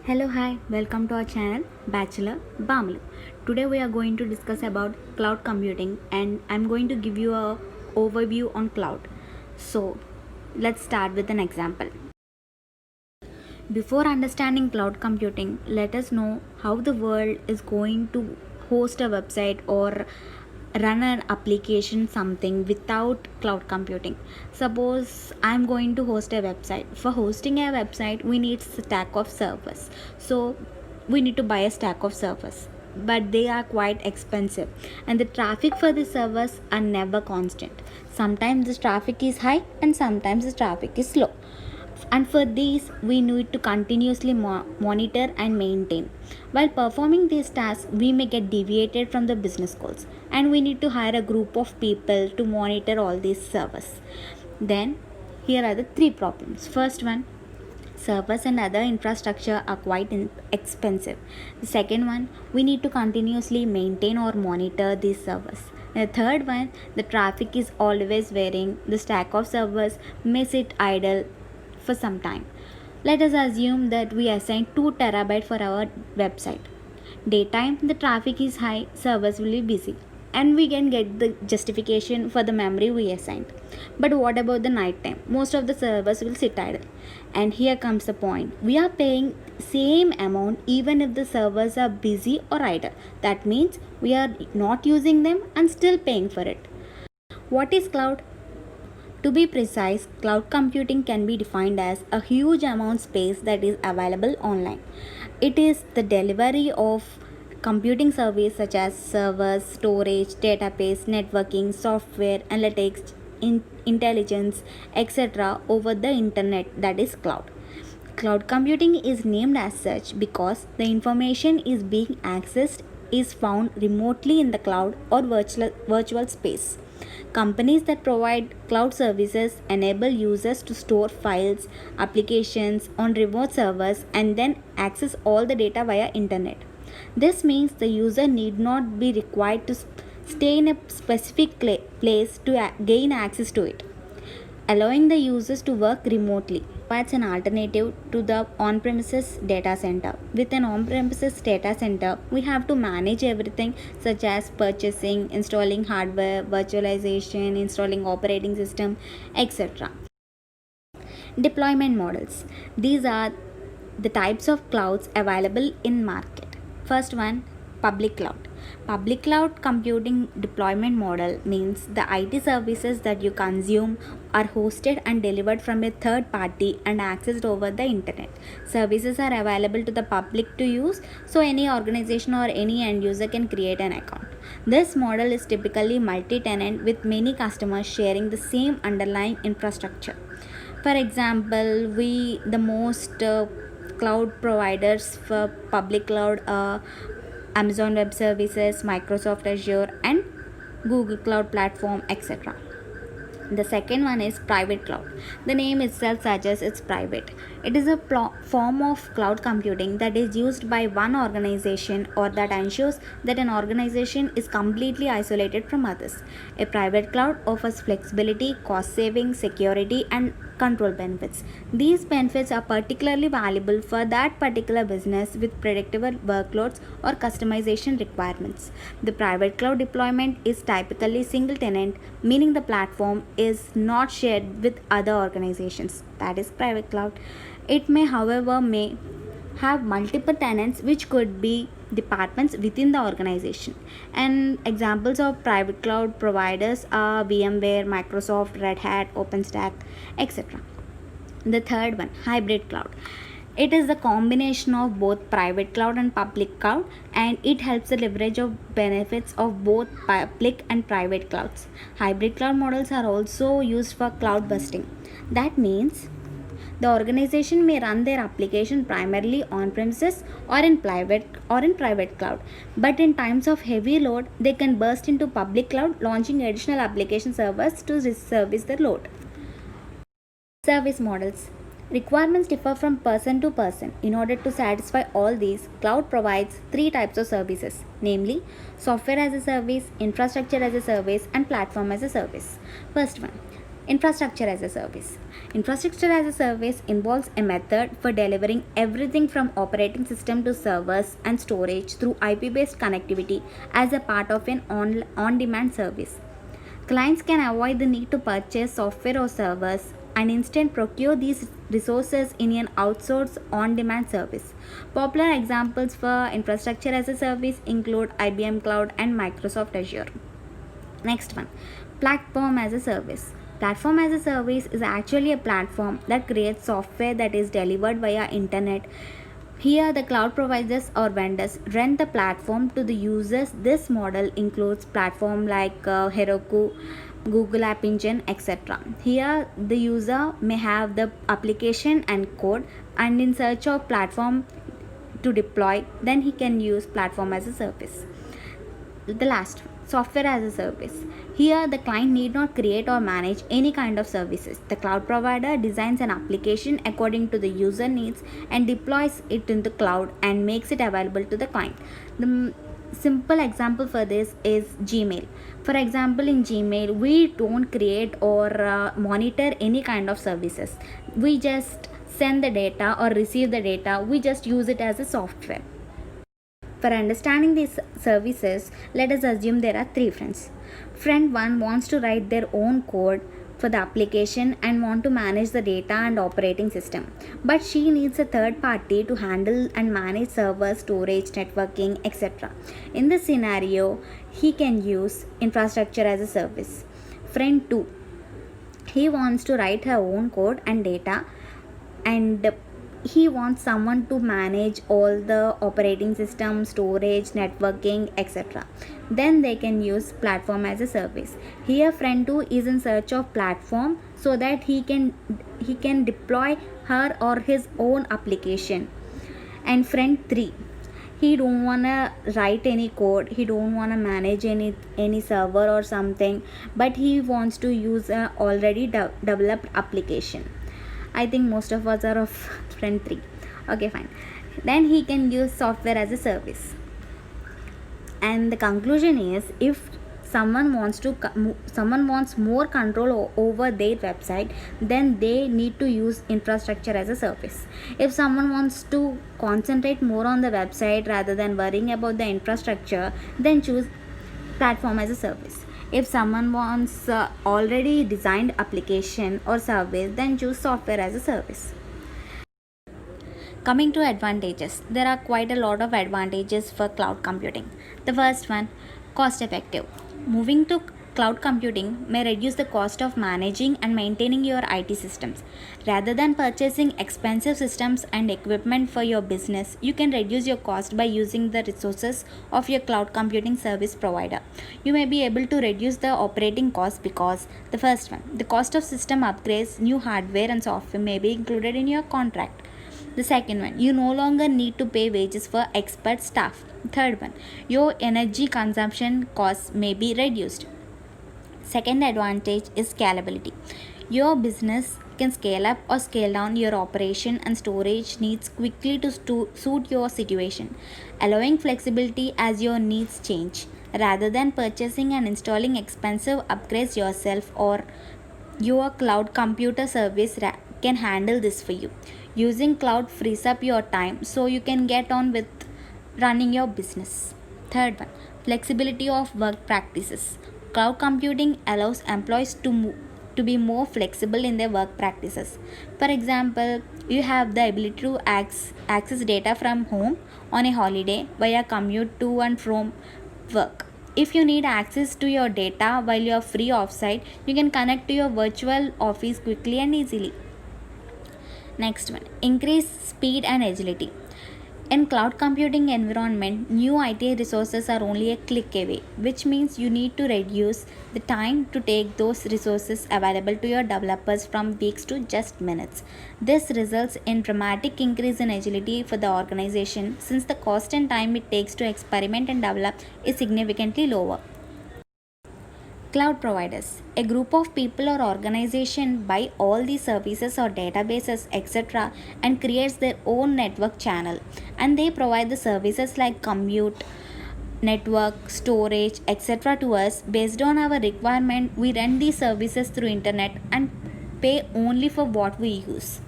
Hello, hi, welcome to our channel Bachelor Bamalu. Today we are going to discuss about cloud computing and I'm going to give you a overview on cloud. So, let's start with an example. Before understanding cloud computing, let us know how the world is going to host a website or run an application something without cloud computing. Suppose I'm going to host a website. For hosting a website, we need stack of servers. So we need to buy a stack of servers, but they are quite expensive and the traffic for the servers are never constant. Sometimes the traffic is high and sometimes the traffic is low, and for these we need to continuously monitor and maintain. While performing these tasks we may get deviated from the business goals and we need to hire a group of people to monitor all these servers. Then here are the three problems. First one, servers and other infrastructure are quite expensive. The second one, we need to continuously maintain or monitor these servers. The third one, the traffic is always varying. The stack of servers may sit idle for some time. Let us assume that we assign 2 terabyte for our website. Daytime, the traffic is high, servers will be busy, and we can get the justification for the memory we assigned. But what about the night time? Most of the servers will sit idle. And here comes the point. We are paying same amount even if the servers are busy or idle. That means we are not using them and still paying for it. What is cloud? To be precise, cloud computing can be defined as a huge amount space that is available online. It is the delivery of computing service such as servers, storage, database, networking, software, analytics, intelligence, etc. over the internet, that is cloud. Cloud computing is named as such because the information is being accessed is found remotely in the cloud or virtual space. Companies that provide cloud services enable users to store files, applications on remote servers and then access all the data via internet. This means the user need not be required to stay in a specific place to gain access to it, allowing the users to work remotely. Provides an alternative to the on-premises data center. With an on-premises data center, we have to manage everything such as purchasing, installing hardware, virtualization, installing operating system, etc. Deployment models. These are the types of clouds available in market. First one, public cloud. Public cloud computing deployment model means the IT services that you consume are hosted and delivered from a third party and accessed over the internet. Services are available to the public to use, so any organization or any end user can create an account. This model is typically multi-tenant with many customers sharing the same underlying infrastructure. For example, the most cloud providers for public cloud are Amazon Web Services, Microsoft Azure, and Google Cloud Platform, etc. The second one is private cloud. The name itself suggests it's private. It is a form of cloud computing that is used by one organization or that ensures that an organization is completely isolated from others. A private cloud offers flexibility, cost saving, security, and control benefits. These benefits are particularly valuable for that particular business with predictable workloads or customization requirements. The private cloud deployment is typically single tenant, meaning the platform is not shared with other organizations. That is private cloud. It may, however, may have multiple tenants which could be departments within the organization. And examples of private cloud providers are VMware, Microsoft, Red Hat, OpenStack, etc. The third one, hybrid cloud. It is the combination of both private cloud and public cloud, and it helps the leverage of benefits of both public and private clouds. Hybrid cloud models are also used for cloud busting. That means the organization may run their application primarily on premises or in private cloud, but in times of heavy load, they can burst into public cloud, launching additional application servers to service the load. Service models. Requirements differ from person to person. In order to satisfy all these, cloud provides three types of services, namely software as a service, infrastructure as a service, and platform as a service. First one, Infrastructure as a service. Infrastructure as a service involves a method for delivering everything from operating system to servers and storage through IP based connectivity as a part of an on demand service. Clients can avoid the need to purchase software or servers and instead procure these resources in an outsourced on demand service. Popular examples for infrastructure as a service include IBM Cloud and Microsoft Azure. Next one, platform as a service. Platform as a service is actually a platform that creates software that is delivered via internet. Here, the cloud providers or vendors rent the platform to the users. This model includes platform like Heroku, Google App Engine, etc. Here, the user may have the application and code, and in search of platform to deploy, then he can use platform as a service. The last, software as a service. Here the client need not create or manage any kind of services. The cloud provider designs an application according to the user needs and deploys it in the cloud and makes it available to the client. The simple example for this is Gmail. For example, in Gmail we don't create or monitor any kind of services. We just send the data or receive the data. We just use it as a software. For understanding these services, let us assume there are three friends. Friend 1 wants to write their own code for the application and want to manage the data and operating system. But she needs a third party to handle and manage server, storage, networking, etc. In this scenario, he can use infrastructure as a service. Friend 2, he wants to write her own code and data, and he wants someone to manage all the operating system, storage, networking, etc. Then they can use platform as a service. Here friend 2 is in search of platform so that he can deploy her or his own application. And friend 3, he don't wanna write any code, he don't wanna manage any server or something, but he wants to use a already developed application. I think most of us are of friend 3. Okay, fine. Then he can use software as a service. And the conclusion is, if someone wants more control over their website, then they need to use infrastructure as a service. If someone wants to concentrate more on the website rather than worrying about the infrastructure, then choose platform as a service. If someone wants already designed application or service, then choose software as a service. Coming to advantages, there are quite a lot of advantages for cloud computing. The first one, cost effective. Moving to cloud computing may reduce the cost of managing and maintaining your IT systems. Rather than purchasing expensive systems and equipment for your business, you can reduce your cost by using the resources of your cloud computing service provider. You may be able to reduce the operating cost because the first one, the cost of system upgrades, new hardware and software may be included in your contract. The second one, you no longer need to pay wages for expert staff. Third one, your energy consumption costs may be reduced. Second advantage is scalability. Your business can scale up or scale down your operation and storage needs quickly to suit your situation, allowing flexibility as your needs change. Rather than purchasing and installing expensive upgrades yourself, or your cloud computer service can handle this for you. Using cloud frees up your time so you can get on with running your business. Third one, flexibility of work practices. Cloud computing allows employees to be more flexible in their work practices. For example, you have the ability to access data from home on a holiday via commute to and from work. If you need access to your data while you are free offsite, you can connect to your virtual office quickly and easily. Next one, increase speed and agility. In cloud computing environment, new IT resources are only a click away, which means you need to reduce the time to take those resources available to your developers from weeks to just minutes. This results in dramatic increase in agility for the organization, since the cost and time it takes to experiment and develop is significantly lower. Cloud providers, a group of people or organization buy all these services or databases, etc., and creates their own network channel, and they provide the services like compute, network, storage, etc. to us. Based on our requirement, we run these services through internet and pay only for what we use.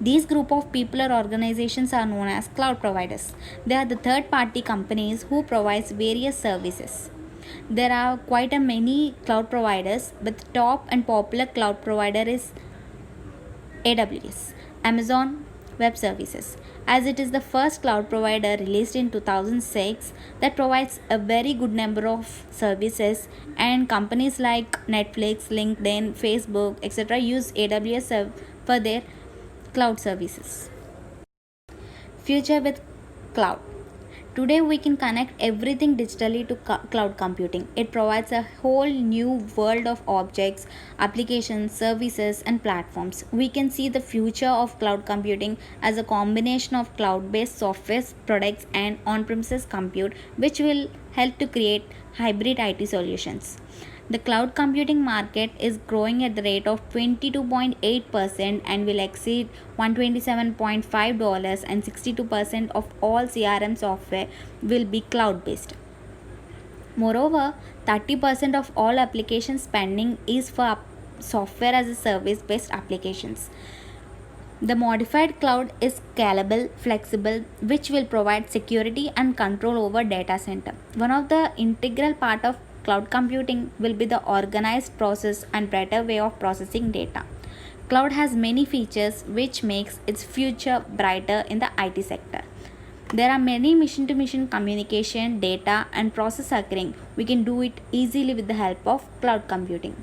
These group of people or organizations are known as cloud providers. They are the third party companies who provides various services. There are quite a many cloud providers, but the top and popular cloud provider is AWS, Amazon Web Services, as it is the first cloud provider released in 2006 that provides a very good number of services, and companies like Netflix, LinkedIn, Facebook, etc. use AWS for their cloud services. Future with cloud. Today we can connect everything digitally to cloud computing. It provides a whole new world of objects, applications, services, and platforms. We can see the future of cloud computing as a combination of cloud based software products and on premises compute, which will help to create hybrid IT solutions. The cloud computing market is growing at the rate of 22.8% and will exceed $127.5, and 62% of all CRM software will be cloud based. Moreover, 30% of all application spending is for software as a service based applications. The modified cloud is scalable, flexible, which will provide security and control over data center. One of the integral part of cloud computing will be the organized process and better way of processing data. Cloud has many features which makes its future brighter in the IT sector. There are many mission to mission communication, data and process occurring. We can do it easily with the help of cloud computing.